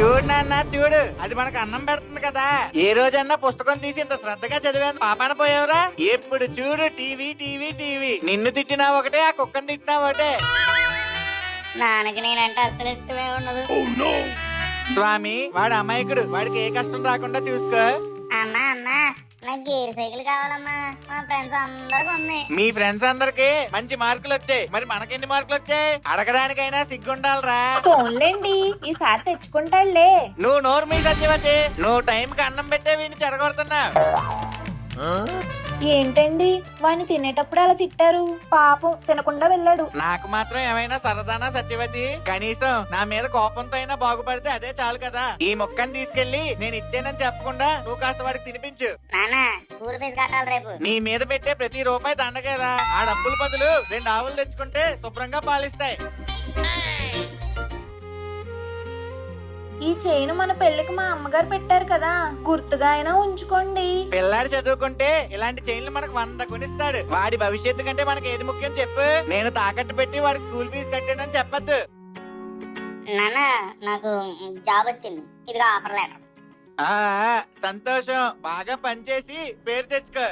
చూడు నాన్న చూడు, అది మనకు అన్నం పెడుతుంది కదా. ఏ రోజన్నా పుస్తకం తీసి ఇంత శ్రద్ధగా చదివేంత పాపాన పోయావురా? ఎప్పుడు చూడు టీవీ టీవీ టీవీ. నిన్ను తిట్టినా ఒకటే, ఆ కుక్కను తిట్టినా ఒకటే. నాన్నకి నేనంటే అస్సలు ఇష్టమే ఉండదు. స్వామి, వాడు అమాయకుడు, వాడికి ఏ కష్టం రాకుండా చూసుకో. అమ్మా అమ్మా, నాకు గేర్ సైకిల్ కావాలమ్మా. మా ఫ్రెండ్స్ అందరికి ఉంది. మీ ఫ్రెండ్స్ అందరికి మంచి మార్కులు వచ్చాయి, మరి మనకెన్ని మార్కులు వచ్చాయి? అడగడానికైనా సిగ్గుండాలరా. ఫోన్లేండి, ఈసారి తెచ్చుకుంటాడులే. నువ్వు నోరు మీ సత్యవతి, నువ్వు టైంకి అన్నం పెట్టే వీడిని చెడగొడుతున్నావు. ఏంటండి, వాడిని తినేటప్పుడు అలా తిట్టారు? పాపం తినకుండా వెళ్ళాడు. నాకు మాత్రం ఏమైనా సరదానా సత్యవతి? కనీసం నా మీద కోపంతో అయినా బాగుపడితే అదే చాలు కదా. ఈ మొక్కని తీసుకెళ్లి నేను ఇచ్చానని చెప్పకుండా నువ్వు కాస్త వాడికి తినిపించు. నాన్న, స్కూల్ ఫీజు కట్టాలి రేపు. నీ మీద పెట్టే ప్రతి రూపాయి దండగేరా. ఆ డబ్బుల బదులు 2 ఆవులు తెచ్చుకుంటే శుభ్రంగా పాలిస్తాయి. ఈ చైన్ మన పెళ్లికి మా అమ్మగారు పెట్టారు కదా, గుర్తుగా అయినా ఉంచుకోండి. పిల్లాడు చదువుకుంటే ఇలాంటి చైన్లు మనకు 100 కొనిస్తాడు. వాడి భవిష్యత్తు కంటే మనకి ఏది ముఖ్యం చెప్పు. నేను తాకట్టు పెట్టి వాడి స్కూల్ ఫీజు కట్టానని చెప్పొద్దు. నాన్న, నాకు జాబ్ వచ్చింది. ఇదిగో ఆఫర్ లెటర్. ఆ సంతోషం, బాగా పనిచేసి పేరు తెచ్చుకో.